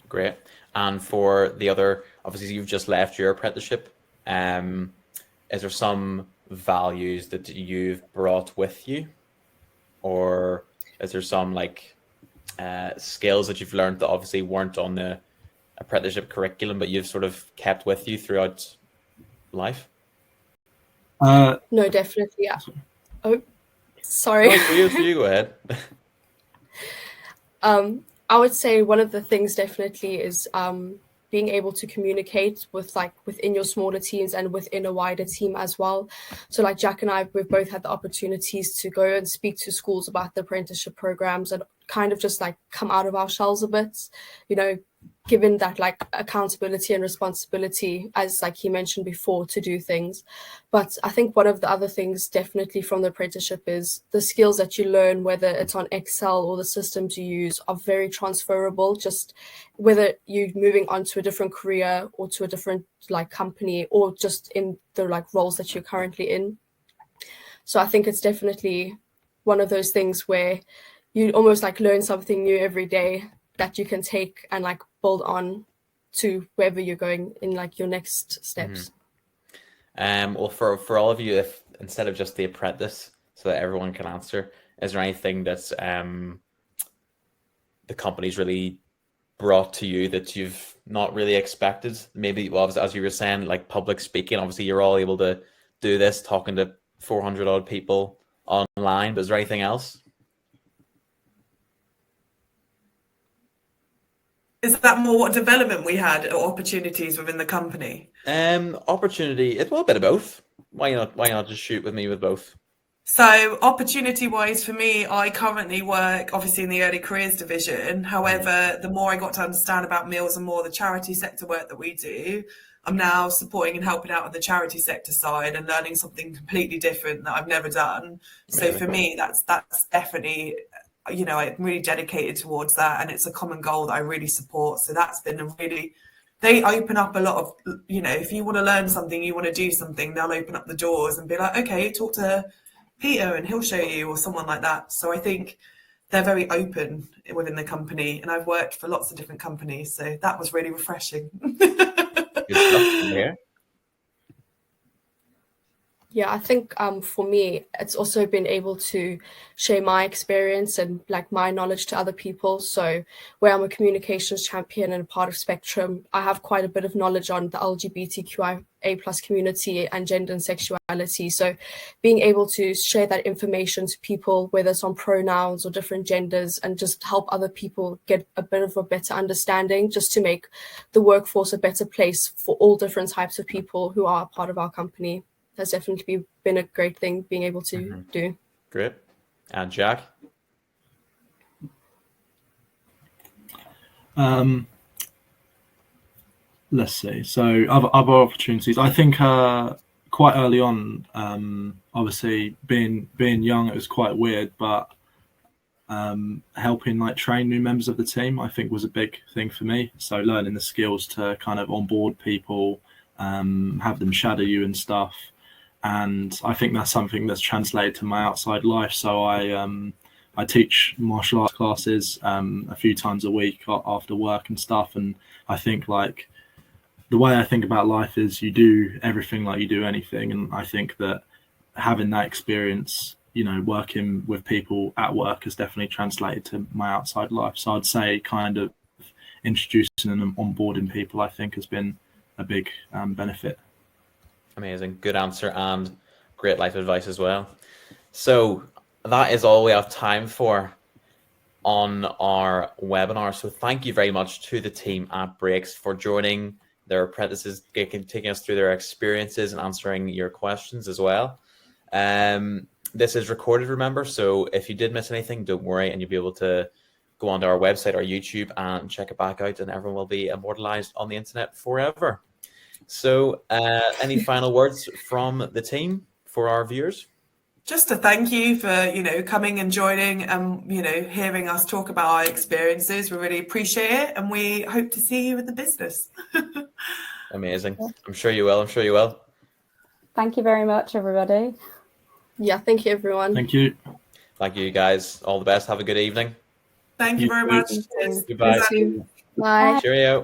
Great. And for the other, obviously you've just left your apprenticeship. Is there some values that you've brought with you, or is there some like skills that you've learned that obviously weren't on the apprenticeship curriculum, but you've sort of kept with you throughout life? No, definitely. Yeah. Oh, sorry. No, for you, go ahead. I would say one of the things definitely is being able to communicate within your smaller teams and within a wider team as well. So like Jack and I, we've both had the opportunities to go and speak to schools about the apprenticeship programs and kind of just like come out of our shells a bit, you know, given that like accountability and responsibility, as like he mentioned before, to do things. But I think one of the other things definitely from the apprenticeship is the skills that you learn, whether it's on Excel or the systems you use, are very transferable, just whether you're moving on to a different career or to a different like company or just in the like roles that you're currently in. So I think it's definitely one of those things where you almost like learn something new every day that you can take and like build on to wherever you're going in like your next steps. Well, for all of you, if instead of just the apprentice, so that everyone can answer, is there anything that's the company's really brought to you that you've not really expected? Maybe, well, as you were saying, like public speaking, obviously you're all able to do this, talking to 400 odd people online, but is there anything else? Is that more what development we had or opportunities within the company? Opportunity, it's well, a bit of both. Why not just shoot with me with both? So opportunity wise for me, I currently work obviously in the early careers division. However, the more I got to understand about meals and more the charity sector work that we do, I'm now supporting and helping out on the charity sector side and learning something completely different that I've never done. So for me, that's definitely, you know, I'm really dedicated towards that, and it's a common goal that I really support. So that's been they open up a lot of, you know, if you want to learn something, you want to do something, they'll open up the doors and be like, okay, talk to Peter and he'll show you, or someone like that. So I think they're very open within the company, and I've worked for lots of different companies, so that was really refreshing. Good stuff. Yeah. Yeah, I think for me, it's also been able to share my experience and like my knowledge to other people. So where I'm a communications champion and a part of Spectrum, I have quite a bit of knowledge on the LGBTQIA+ community and gender and sexuality. So being able to share that information to people, whether it's on pronouns or different genders, and just help other people get a bit of a better understanding, just to make the workforce a better place for all different types of people who are a part of our company. That's definitely been a great thing being able to do. Great. And Jack? Let's see. So other opportunities. I think quite early on, obviously being young, it was quite weird, but helping like train new members of the team, I think was a big thing for me. So learning the skills to kind of onboard people, have them shadow you and stuff. And I think that's something that's translated to my outside life. So I teach martial arts classes a few times a week after work and stuff. And I think like the way I think about life is you do everything like you do anything. And I think that having that experience, you know, working with people at work has definitely translated to my outside life. So I'd say kind of introducing and onboarding people, I think, has been a big benefit. Amazing. Good answer and great life advice as well. So that is all we have time for on our webinar. So thank you very much to the team at Brakes for joining their apprentices, taking us through their experiences and answering your questions as well. This is recorded, remember, so if you did miss anything, don't worry, and you'll be able to go onto our website or YouTube and check it back out, and everyone will be immortalized on the internet forever. So any final words from the team for our viewers? Just to thank you for, you know, coming and joining and, you know, hearing us talk about our experiences. We really appreciate it, and we hope to see you in the business. Amazing. I'm sure you will. I'm sure you will. Thank you very much, everybody. Yeah, thank you, everyone. Thank you. Thank you, guys. All the best. Have a good evening. Thank you very much. Goodbye. Bye. Cheerio.